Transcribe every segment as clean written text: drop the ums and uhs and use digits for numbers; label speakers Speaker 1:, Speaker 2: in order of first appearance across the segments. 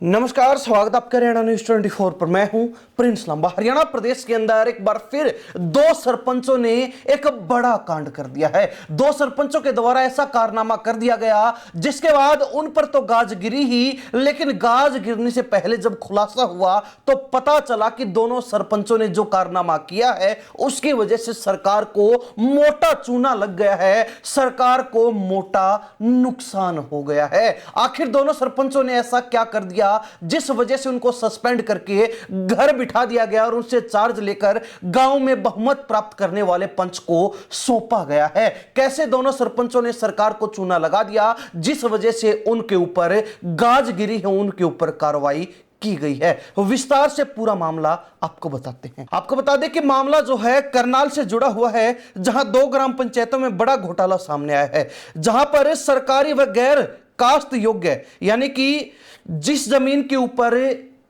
Speaker 1: नमस्कार, स्वागत आपका हरियाणा न्यूज 24 पर। मैं हूं प्रिंस लंबा। हरियाणा प्रदेश के अंदर एक बार फिर दो सरपंचों ने एक बड़ा कांड कर दिया है। दो सरपंचों के द्वारा ऐसा कारनामा कर दिया गया जिसके बाद उन पर तो गाज गिरी ही, लेकिन गाज गिरने से पहले जब खुलासा हुआ तो पता चला कि दोनों सरपंचों ने जो कारनामा किया है उसकी वजह से सरकार को मोटा चूना लग गया है, सरकार को मोटा नुकसान हो गया है। आखिर दोनों सरपंचों ने ऐसा क्या कर दिया जिस वजह से उनको सस्पेंड करके घर बिठा दिया गया और उनसे चार्ज लेकर गांव में बहुमत प्राप्त करने वाले पंच को सौंपा गया है? कैसे दोनों सरपंचों ने सरकार को चूना लगा दिया जिस वजह से उनके ऊपर गाज गिरी है, उनके ऊपर कार्रवाई की गई है। विस्तार से पूरा मामला आपको बताते हैं। आपको बता दें कि मामला जो है करनाल से जुड़ा हुआ है, जहां दो ग्राम पंचायतों में बड़ा घोटाला सामने आया है, जहां पर सरकारी व गैर काश्त योग्य यानी कि जिस जमीन के ऊपर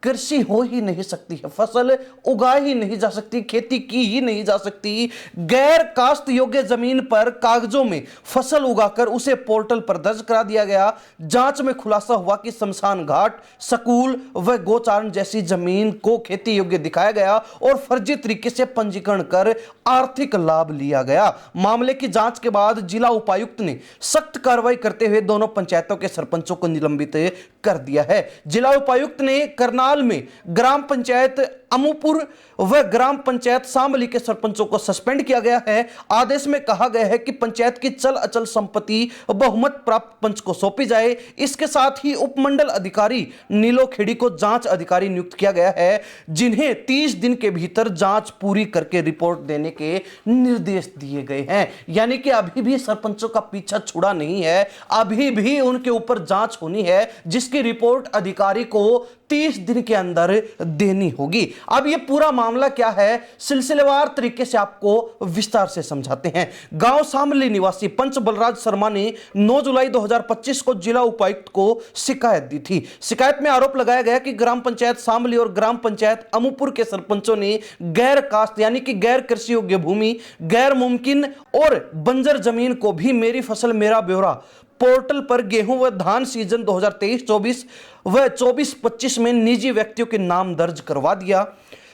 Speaker 1: कृषि हो ही नहीं सकती है, फसल उगाई ही नहीं जा सकती, खेती की ही नहीं जा सकती, गैर काश्त योग्य जमीन पर कागजों में फसल उगाकर उसे पोर्टल पर दर्ज करा दिया गया। जांच में खुलासा हुआ कि शमशान घाट, स्कूल व गोचारण जैसी जमीन को खेती योग्य दिखाया गया और फर्जी तरीके से पंजीकरण कर आर्थिक लाभ लिया गया। मामले की जांच के बाद जिला उपायुक्त ने सख्त कार्रवाई करते हुए दोनों पंचायतों के सरपंचों को निलंबित कर दिया है। जिला उपायुक्त ने करनाल में ग्राम पंचायत अमूपुर व ग्राम पंचायत शामली के सरपंचों को सस्पेंड किया गया है। आदेश में कहा गया है कि पंचायत की चल अचल संपत्ति बहुमत प्राप्त पंच को सौंपी जाए। इसके साथ ही उपमंडल अधिकारी नीलोखेड़ी को जांच अधिकारी नियुक्त किया गया है, जिन्हें 30 दिन के भीतर जांच पूरी करके रिपोर्ट देने के निर्देश दिए गए हैं। यानी कि अभी भी सरपंचों का पीछा छुड़ा नहीं है, अभी भी उनके ऊपर जांच होनी है, जिसकी रिपोर्ट अधिकारी को 30 दिन के अंदर देनी होगी। अब यह पूरा मामला क्या है, सिलसिलेवार तरीके से आपको विस्तार से समझाते हैं। गांव शामली निवासी पंच बलराज शर्मा ने 9 जुलाई 2025 को जिला उपायुक्त को शिकायत दी थी। शिकायत में आरोप लगाया गया कि ग्राम पंचायत शामली और ग्राम पंचायत अमूपुर के सरपंचों ने गैर काश्त यानी कि गैर कृषि योग्य भूमि, गैर मुमकिन और बंजर जमीन को भी मेरी फसल मेरा ब्यौरा पोर्टल पर गेहूं व धान सीजन 2023-24 व 24-25 में निजी व्यक्तियों के नाम दर्ज करवा दिया।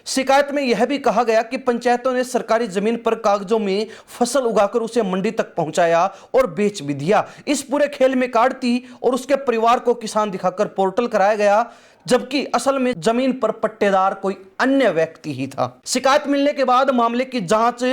Speaker 1: शिकायत में यह भी कहा गया कि पंचायतों ने सरकारी जमीन पर कागजों में फसल उगाकर उसे मंडी तक पहुंचाया और बेच भी दिया। इस पूरे खेल में कार्ती और उसके परिवार को किसान दिखाकर पोर्टल कराया गया, जबकि असल में जमीन पर पट्टेदार कोई अन्य व्यक्ति ही था। शिकायत मिलने के बाद मामले की जांच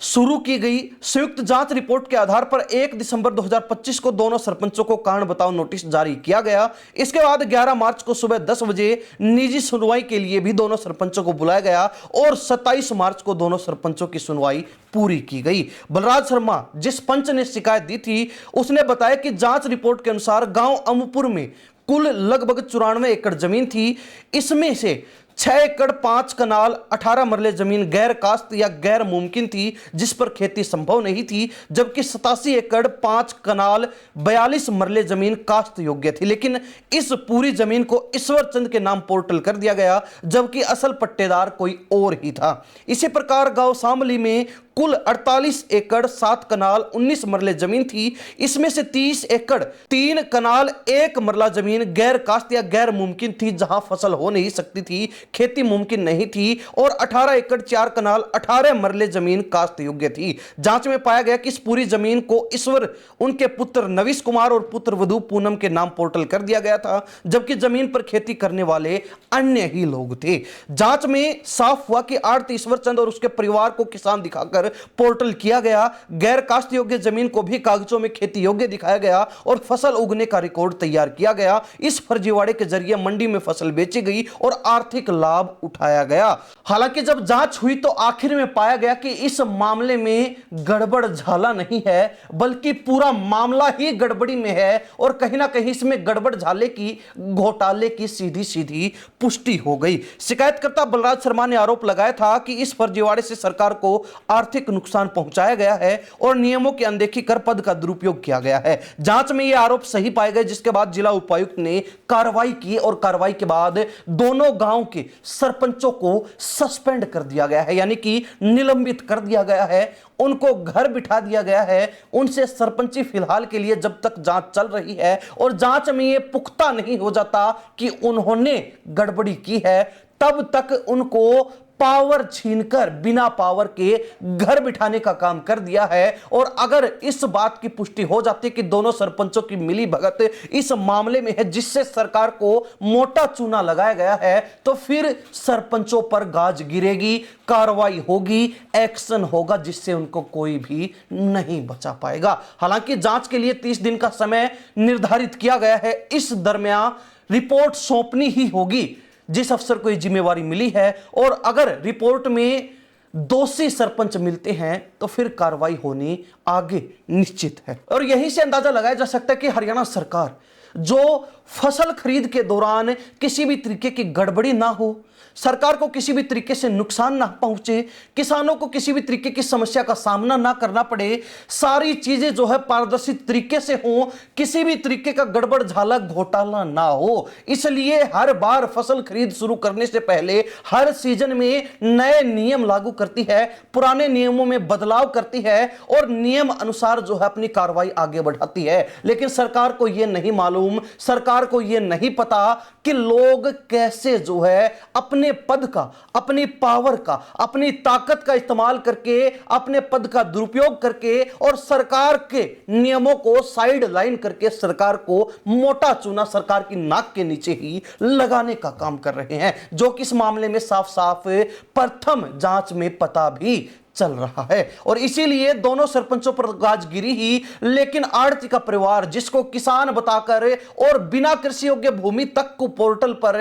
Speaker 1: शुरू की गई। संयुक्त जांच रिपोर्ट के आधार पर 1 दिसंबर 2025 को दोनों सरपंचों को कारण बताओ नोटिस जारी किया गया। इसके बाद 11 मार्च को सुबह 10 बजे निजी सुनवाई के लिए भी दोनों सरपंचों को बुलाया गया और 27 मार्च को दोनों सरपंचों की सुनवाई पूरी की गई। बलराज शर्मा, जिस पंच ने शिकायत दी थी, उसने बताया कि जांच रिपोर्ट के अनुसार गांव अमूपुर में कुल लगभग 94 एकड़ जमीन थी। इसमें से 6 एकड़ 5 कनाल 18 मरले जमीन गैर काश्त या गैर मुमकिन थी, जिस पर खेती संभव नहीं थी, जबकि 87 एकड़ 5 कनाल 42 मरले जमीन काश्त योग्य थी। लेकिन इस पूरी जमीन को ईश्वर चंद के नाम पोर्टल कर दिया गया, जबकि असल पट्टेदार कोई और ही था। इसी प्रकार गांव शामली में कुल 48 एकड़ 7 कनाल 19 मरले जमीन थी। इसमें से 30 एकड़ 3 कनाल 1 मरला जमीन गैर काश्त या गैर मुमकिन थी, जहां फसल हो नहीं सकती थी, खेती मुमकिन नहीं थी, और 18 एकड़ 4 कनाल 18 मरले जमीन काश्त योग्य थी। जांच में पाया गया कि इस पूरी जमीन को ईश्वर, उनके पुत्र नवीश कुमार और पुत्र वधू पूनम के नाम पोर्टल कर दिया गया था, जबकि जमीन पर खेती करने वाले अन्य ही लोग थे। जांच में साफ हुआ कि आड़ती ईश्वर चंद और उसके परिवार को किसान दिखाकर पोर्टल किया गया। गैर काश्त योग्य जमीन को भी कागजों में खेती योग्य दिखाया गया और फसल उगने का रिकॉर्ड तैयार किया गया। इस फर्जीवाड़े के जरिए मंडी में फसल बेची गई और आर्थिक लाभ उठाया गया। हालांकि जब जांच हुई तो आखिर में पाया गया कि इस मामले में गड़बड़ झाला नहीं है, बल्कि पूरा मामला ही गड़बड़ी में है और कहीं ना कहीं इसमें गड़बड़ झाले की, घोटाले की सीधी सीधी पुष्टि हो गई। शिकायतकर्ता बलराज शर्मा ने आरोप लगाया था कि इस फर्जीवाड़े से सरकार को आर्थिक नुकसान पहुंचाया गया है और नियमों की अनदेखी कर पद का दुरुपयोग किया गया है। जांच में यह आरोप सही पाए गए, जिसके बाद जिला उपायुक्त ने कार्रवाई की और कार्रवाई के बाद दोनों गांव के सरपंचों को सस्पेंड कर दिया गया है, यानी कि निलंबित कर दिया गया है, उनको घर बिठा दिया गया है। उनसे सरपंची फिलहाल के लिए जब तक जांच चल रही है और जांच में यह पुख्ता नहीं हो जाता कि उन्होंने गड़बड़ी की है, तब तक उनको पावर छीनकर बिना पावर के घर बिठाने का काम कर दिया है। और अगर इस बात की पुष्टि हो जाती है कि दोनों सरपंचों की मिली भगत इस मामले में है जिससे सरकार को मोटा चूना लगाया गया है, तो फिर सरपंचों पर गाज गिरेगी, कार्रवाई होगी, एक्शन होगा, जिससे उनको कोई भी नहीं बचा पाएगा। हालांकि जांच के लिए 30 दिन का समय निर्धारित किया गया है। इस दरमियान रिपोर्ट सौंपनी ही होगी जिस अफसर को यह जिम्मेवारी मिली है, और अगर रिपोर्ट में दोषी सरपंच मिलते हैं तो फिर कार्रवाई होनी आगे निश्चित है। और यहीं से अंदाजा लगाया जा सकता है कि हरियाणा सरकार जो फसल खरीद के दौरान किसी भी तरीके की गड़बड़ी ना हो, सरकार को किसी भी तरीके से नुकसान ना पहुंचे, किसानों को किसी भी तरीके की समस्या का सामना ना करना पड़े, सारी चीजें जो है पारदर्शी तरीके से हो, किसी भी तरीके का गड़बड़ झाला घोटाला ना हो, इसलिए हर बार फसल खरीद शुरू करने से पहले हर सीजन में नए नियम लागू करती है, पुराने नियमों में बदलाव करती है और नियम अनुसार जो है अपनी कार्रवाई आगे बढ़ाती है। लेकिन सरकार को यह नहीं मालूम, सरकार को यह नहीं पता कि लोग कैसे जो है अपने पद का, अपनी पावर का, अपनी ताकत का इस्तेमाल करके, अपने पद का दुरुपयोग करके और सरकार के नियमों को साइड लाइन करके सरकार को मोटा चूना सरकार की नाक के नीचे ही लगाने का काम कर रहे हैं, जो कि इस मामले में साफ साफ प्रथम जांच में पता भी चल रहा है। और इसीलिए दोनों सरपंचों पर गाज गिरी ही, लेकिन आड़ती का परिवार जिसको किसान बताकर और बिना कृषि योग्य भूमि तक को पोर्टल पर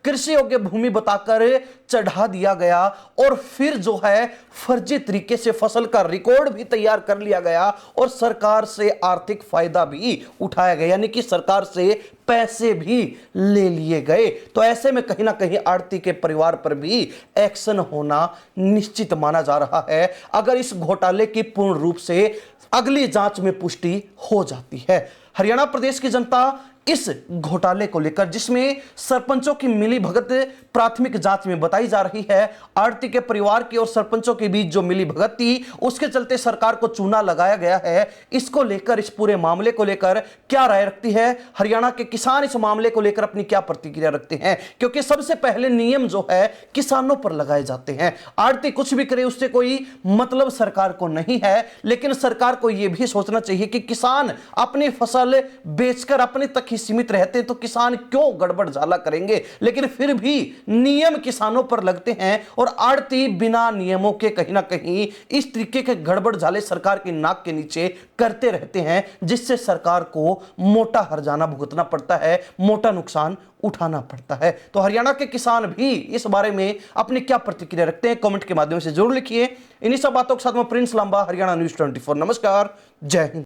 Speaker 1: कृषि योग्य भूमि बताकर चढ़ा दिया गया और फिर जो है फर्जी तरीके से फसल का रिकॉर्ड भी तैयार कर लिया गया और सरकार से आर्थिक फायदा भी उठाया गया, यानी कि सरकार से पैसे भी ले लिए गए। तो ऐसे में कहीं ना कहीं आड़ती के परिवार पर भी एक्शन होना निश्चित माना जा रहा है, अगर इस घोटाले की पूर्ण रूप से अगली जांच में पुष्टि हो जाती है। हरियाणा प्रदेश की जनता इस घोटाले को लेकर, जिसमें सरपंचों की मिली भगत प्राथमिक जांच में बताई जा रही है, आड़ती के परिवार की और सरपंचों के बीच जो मिली भगत थी उसके चलते सरकार को चूना लगाया गया है, इसको लेकर, इस पूरे मामले को लेकर क्या राय रखती है हरियाणा के किसान, इस मामले को लेकर अपनी क्या प्रतिक्रिया रखते हैं? क्योंकि सबसे पहले नियम जो है किसानों पर लगाए जाते हैं। आड़ती कुछ भी करे उससे कोई मतलब सरकार को नहीं है, लेकिन सरकार को यह भी सोचना चाहिए कि किसान अपनी फसल बेचकर अपने तक ही सीमित रहते हैं तो किसान क्यों गड़बड़ झाला करेंगे। लेकिन फिर भी नियम किसानों पर लगते हैं और आड़ती बिना नियमों के कहीं ना कहीं इस तरीके के गड़बड़ झाले सरकार की नाक के नीचे करते रहते हैं, जिससे सरकार को मोटा हर्जाना भुगतना पड़ता है, मोटा नुकसान उठाना पड़ता है। तो हरियाणा के किसान भी इस बारे में अपनी क्या प्रतिक्रिया रखते हैं कमेंट के माध्यम से जरूर लिखिए। इन्हीं सब बातों के साथ मैं प्रिंस लांबा, हरियाणा न्यूज़ 24। नमस्कार, जय हिंद।